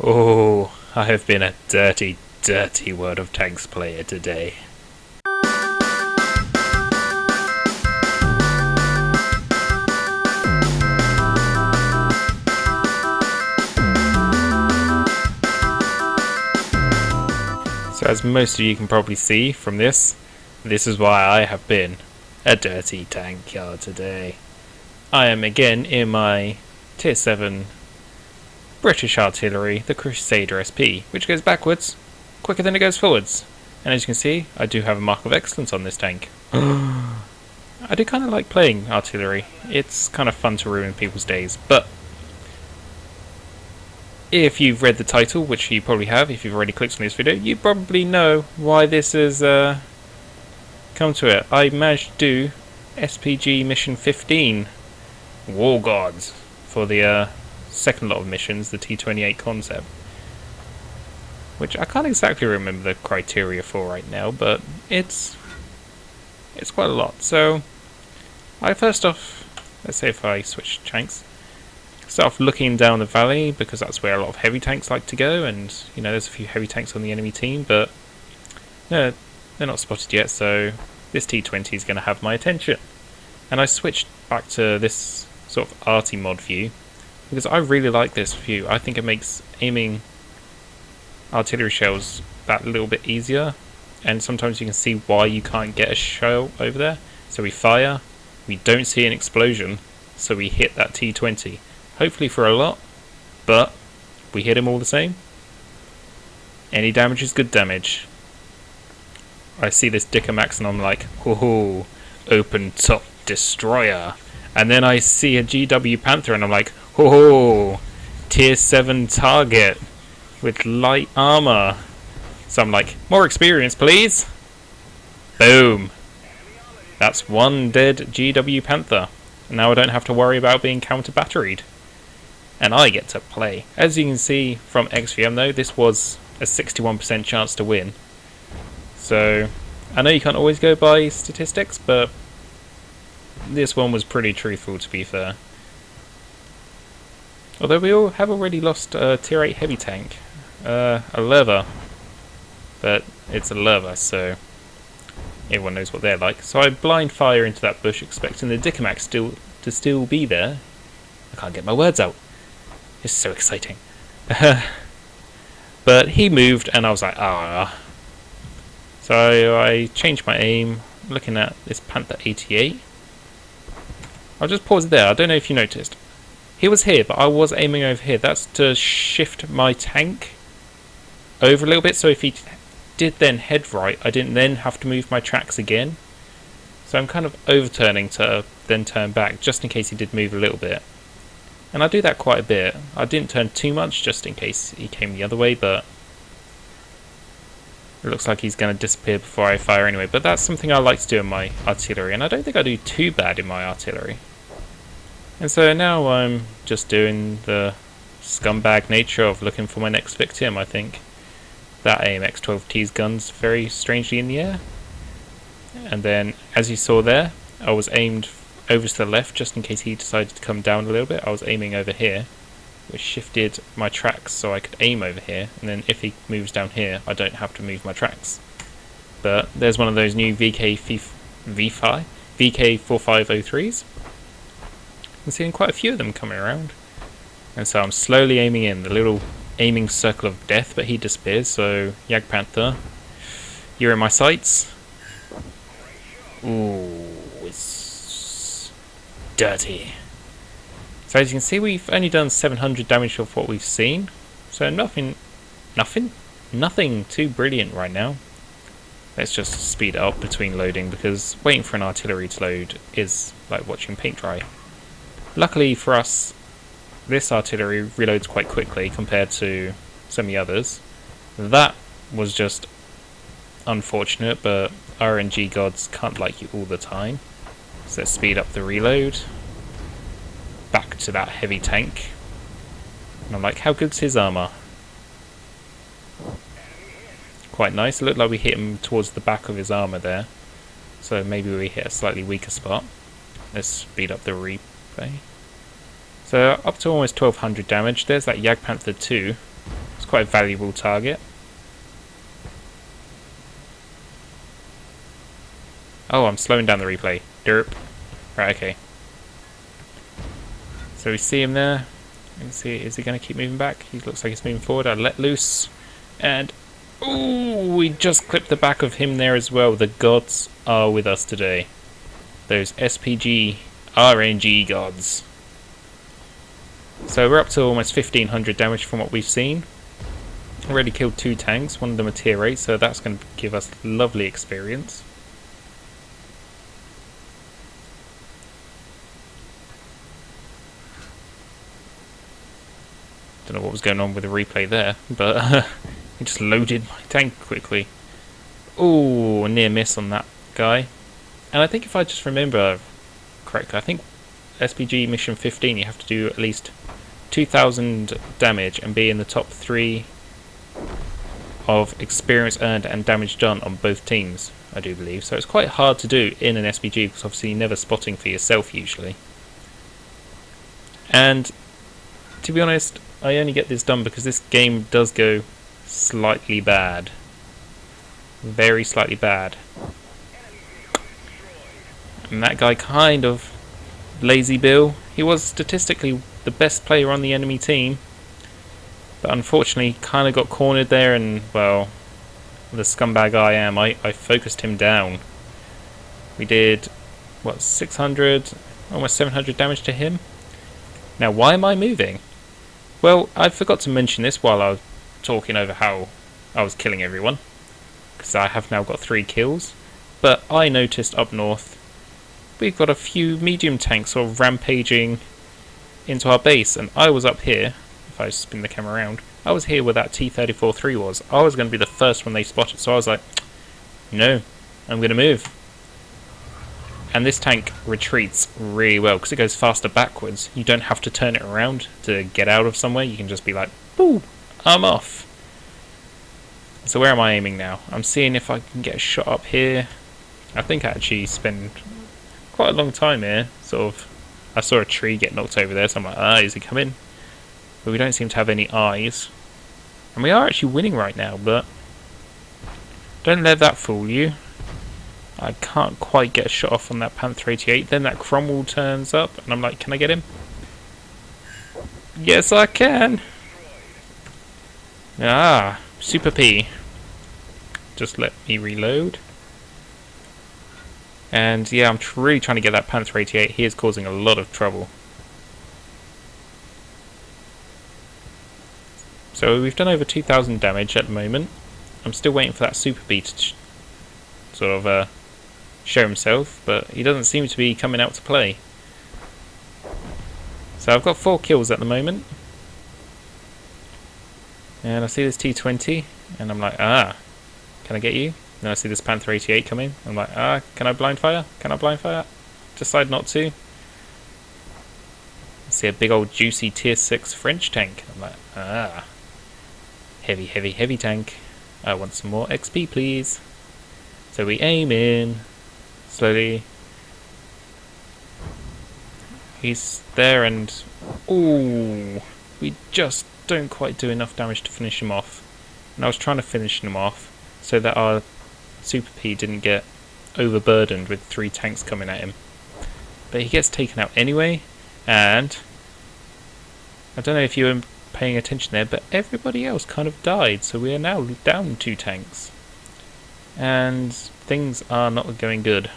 Oh, I have been a dirty, dirty World of Tanks player today. So as most of you can probably see from this is why I have been a dirty tanker today. I am again in my Tier 7 British artillery, the Crusader SP, which goes backwards quicker than it goes forwards. And as you can see, I do have a mark of excellence on this tank. I do kind of like playing artillery. It's kind of fun to ruin people's days, but if you've read the title, which you probably have if you've already clicked on this video, you probably know why this has come to it. I managed to do SPG mission 15, War Gods, for the second lot of missions, the T-28 concept, which I can't exactly remember the criteria for right now, but it's quite a lot. So I first off, let's say if I switch tanks, start off looking down the valley, because that's where a lot of heavy tanks like to go, and you know there's a few heavy tanks on the enemy team, but no, they're not spotted yet, so this T-20 is going to have my attention. And I switched back to this sort of arty mod view because I really like this view. I think it makes aiming artillery shells that little bit easier, and sometimes you can see why you can't get a shell over there. So we fire, we don't see an explosion, so we hit that T-20. Hopefully for a lot, but we hit him all the same. Any damage is good damage. I see this Dicker Max and I'm like, ho, open top destroyer. And then I see a GW Panther and I'm like, ho, tier 7 target with light armor. So I'm like, more experience please. Boom. That's one dead GW Panther. Now I don't have to worry about being counter batteried. And I get to play. As you can see from XVM though, this was a 61% chance to win. So I know you can't always go by statistics, but this one was pretty truthful, to be fair. Although we all have already lost a tier 8 heavy tank, a lever, but it's a lever, so everyone knows what they're like. So I blind fire into that bush, expecting the Dicker Max to still be there. I can't get my words out. It's so exciting. But he moved and I was like, ah. So I changed my aim, looking at this Panther 88. I'll just pause there. I don't know if you noticed. He was here, but I was aiming over here. That's to shift my tank over a little bit, so if he did then head right, I didn't then have to move my tracks again. So I'm kind of overturning to then turn back, just in case he did move a little bit. And I do that quite a bit. I didn't turn too much, just in case he came the other way, but it looks like he's going to disappear before I fire anyway. But that's something I like to do in my artillery, and I don't think I do too bad in my artillery. And so now I'm just doing the scumbag nature of looking for my next victim, I think. That AMX-12T's gun's very strangely in the air. And then, as you saw there, I was aimed over to the left just in case he decided to come down a little bit. I was aiming over here, which shifted my tracks so I could aim over here, and then if he moves down here I don't have to move my tracks. But there's one of those new VK4503s. I'm seeing quite a few of them coming around, and so I'm slowly aiming in the little aiming circle of death, but he disappears. So Jag Panther, you're in my sights. Ooh, it's dirty. So as you can see, we've only done 700 damage of what we've seen. So nothing too brilliant right now. Let's just speed it up between loading, because waiting for an artillery to load is like watching paint dry. Luckily for us, this artillery reloads quite quickly compared to some of the others. That was just unfortunate, but RNG gods can't like you all the time. So let's speed up the reload. Back to that heavy tank. And I'm like, how good's his armor? Quite nice. It looked like we hit him towards the back of his armor there. So maybe we hit a slightly weaker spot. Let's speed up the replay. So up to almost 1200 damage. There's that Jag Panther 2. quite a valuable target. Oh, I'm slowing down the replay. Derp. Right, okay. So we see him there. Let's see, is he going to keep moving back? He looks like he's moving forward. I let loose. And... ooh, we just clipped the back of him there as well. The gods are with us today. Those SPG RNG gods. So we're up to almost 1500 damage from what we've seen. Already killed 2 tanks, one of them a tier 8, so that's going to give us lovely experience. Don't know what was going on with the replay there, but he just loaded my tank quickly. Ooh, near miss on that guy. And I think if I just remember correctly, I think SPG mission 15 you have to do at least 2000 damage and be in the top 3 of experience earned and damage done on both teams, I do believe. So it's quite hard to do in an SPG because obviously you're never spotting for yourself usually. And to be honest, I only get this done because this game does go slightly bad. Very slightly bad. And that guy kind of... Lazy Bill. He was statistically the best player on the enemy team. But unfortunately kind of got cornered there and, well, the scumbag I am, I focused him down. We did, what, 600, almost 700 damage to him. Now why am I moving? Well, I forgot to mention this while I was talking over how I was killing everyone. Because I have now got 3 kills. But I noticed up north we've got a few medium tanks sort of rampaging into our base. And I was up here, if I spin the camera around, I was here where that T-34-3 was. I was going to be the first one they spotted. So I was like, no, I'm going to move. And this tank retreats really well because it goes faster backwards. You don't have to turn it around to get out of somewhere. You can just be like, boo, I'm off. So where am I aiming now? I'm seeing if I can get a shot up here. I think I actually spend quite a long time here. Sort of, I saw a tree get knocked over there, so I'm like, is he coming? But we don't seem to have any eyes. And we are actually winning right now, but don't let that fool you. I can't quite get a shot off on that Panther 88. Then that Cromwell turns up, and I'm like, can I get him? Yes, I can. Ah, Super P. Just let me reload. And yeah, I'm really trying to get that Panther 88. He is causing a lot of trouble. So we've done over 2000 damage at the moment. I'm still waiting for that Super P to sort of show himself, but he doesn't seem to be coming out to play. So I've got 4 kills at the moment. And I see this T20, and I'm like, can I get you? Then I see this Panther 88 coming. I'm like, can I blind fire? Can I blind fire? Decide not to. I see a big old juicy tier 6 French tank. I'm like, heavy, heavy, heavy tank. I want some more XP, please. So we aim in. Slowly. He's there and... ooh! We just don't quite do enough damage to finish him off. And I was trying to finish him off so that our Super P didn't get overburdened with 3 tanks coming at him. But he gets taken out anyway, and I don't know if you were paying attention there, but everybody else kind of died, so we are now down 2 tanks. And things are not going good.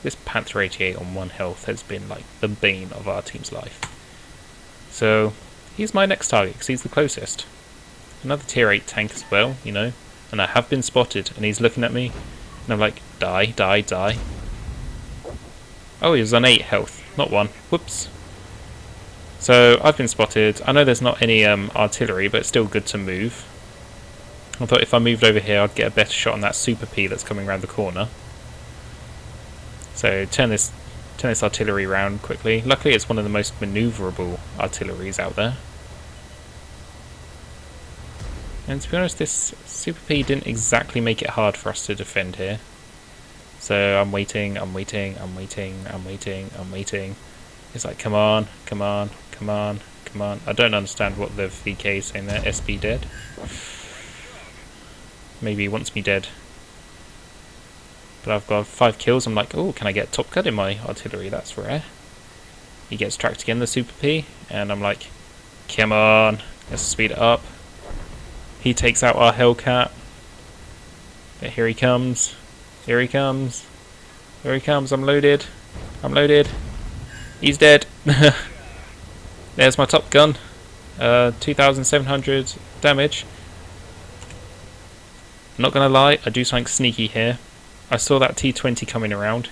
This Panther 88 on 1 health has been like the bane of our team's life. So he's my next target because he's the closest. Another tier 8 tank as well, you know. And I have been spotted and he's looking at me. And I'm like, die, die, die. Oh, he was on 8 health, not 1. Whoops. So I've been spotted. I know there's not any artillery, but it's still good to move. I thought if I moved over here I'd get a better shot on that Super P that's coming around the corner. So turn this artillery round quickly. Luckily it's one of the most manoeuvrable artilleries out there. And to be honest, this Super P didn't exactly make it hard for us to defend here. So I'm waiting, I'm waiting, I'm waiting, I'm waiting, I'm waiting. It's like, come on, come on, come on, Come on. I don't understand what the VK is saying there. SB dead. Maybe he wants me dead. But I've got 5 kills. I'm like, oh, can I get top cut in my artillery? That's rare. He gets tracked again, the Super P. And I'm like, come on. Let's speed it up. He takes out our Hellcat. But here he comes. Here he comes. Here he comes. I'm loaded. I'm loaded. He's dead. There's my top gun. 2,700 damage. Not gonna lie, I do something sneaky here. I saw that T20 coming around,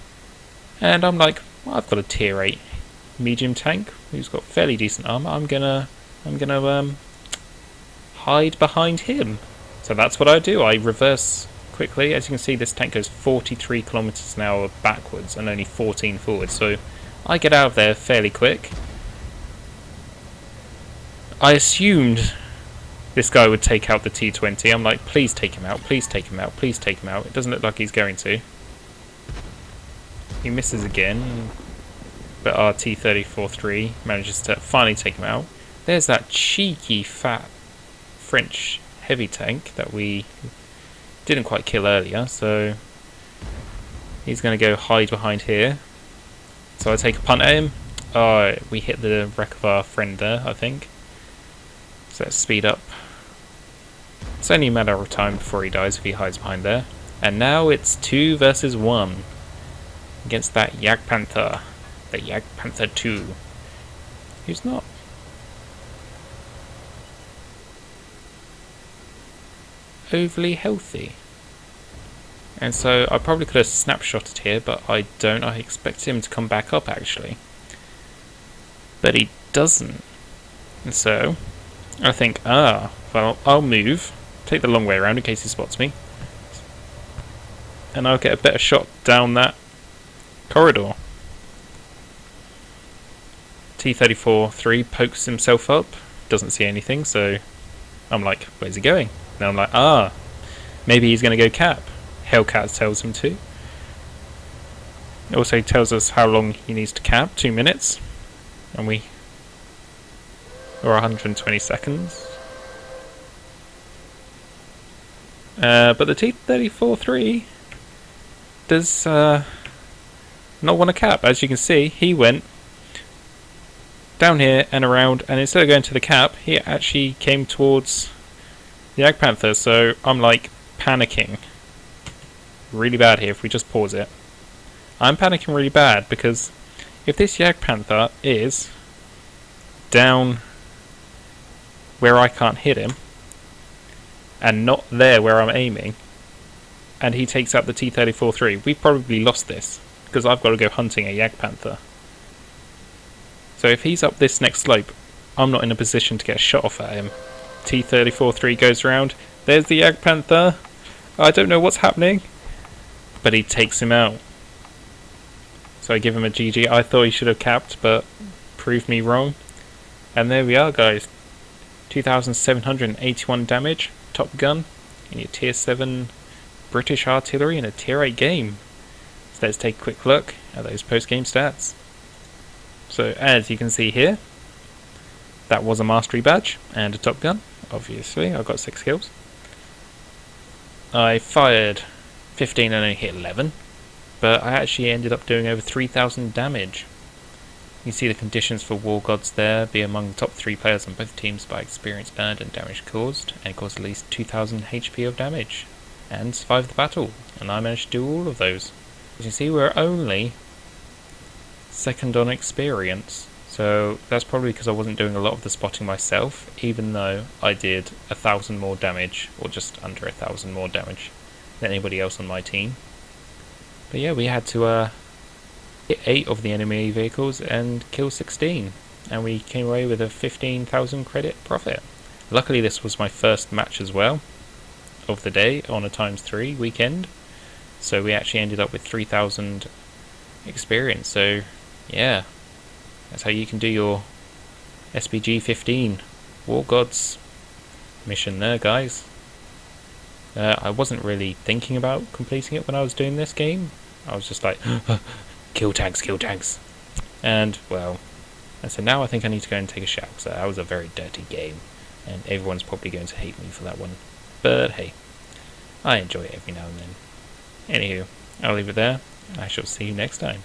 and I'm like, well, I've got a tier 8 medium tank who's got fairly decent armor. I'm gonna hide behind him. So that's what I do. I reverse quickly. As you can see, this tank goes 43 kilometers an hour backwards and only 14 forwards. So I get out of there fairly quick. I assumed this guy would take out the T20. I'm like, please take him out, please take him out, please take him out. It doesn't look like he's going to. He misses again, but our T-34-3 manages to finally take him out. There's that cheeky, fat French heavy tank that we didn't quite kill earlier, so he's going to go hide behind here. So I take a punt at him. Oh, we hit the wreck of our friend there, I think. So let's speed up. It's only a matter of time before he dies if he hides behind there. And now it's 2 versus 1 against that Jagdpanther, the Jagdpanther 2, who's not overly healthy. And so I probably could have snapshotted here, but I don't. I expect him to come back up actually, but he doesn't. And so I think, well, I'll move, take the long way around in case he spots me, and I'll get a better shot down that corridor. T-34-3 pokes himself up, doesn't see anything, so I'm like, where's he going? Now I'm like, maybe he's going to go cap. Hellcat tells him to. It also tells us how long he needs to cap, 2 minutes, and or 120 seconds. But the T-34-3 does not want to cap. As you can see, he went down here and around, and instead of going to the cap, he actually came towards the Jagdpanther. So I'm like panicking really bad here. If we just pause it, I'm panicking really bad because if this Jagdpanther is down where I can't hit him and not there where I'm aiming, and he takes out the T-34-3, we've probably lost this because I've got to go hunting a Jagdpanther. So if he's up this next slope, I'm not in a position to get a shot off at him. T-34-3 goes around. There's the Jagdpanther. I don't know what's happening, but he takes him out. So I give him a GG. I thought he should have capped, but proved me wrong. And there we are, guys. 2,781 damage, Top Gun, in your Tier 7 British artillery in a Tier 8 game. So let's take a quick look at those post-game stats. So as you can see here, that was a Mastery badge and a Top Gun. Obviously, I got 6 kills. I fired 15 and only hit 11, but I actually ended up doing over 3,000 damage. You can see the conditions for War Gods there, be among the top 3 players on both teams by experience earned and damage caused, and caused at least 2,000 HP of damage, and survived the battle, and I managed to do all of those. As you can see, we're only second on experience, so that's probably because I wasn't doing a lot of the spotting myself, even though I did 1,000 more damage, or just under 1,000 more damage than anybody else on my team. But yeah, we had to hit 8 of the enemy vehicles and kill 16, and we came away with a 15,000 credit profit. Luckily this was my first match as well of the day on a ×3 weekend, so we actually ended up with 3,000 experience. So yeah, that's how you can do your SPG 15 War Gods mission there, guys. I wasn't really thinking about completing it when I was doing this game. I was just like, kill tanks, and, well, And so now I think I need to go and take a shower, because that was a very dirty game, and everyone's probably going to hate me for that one. But hey, I enjoy it every now and then. Anywho, I'll leave it there. I shall see you next time.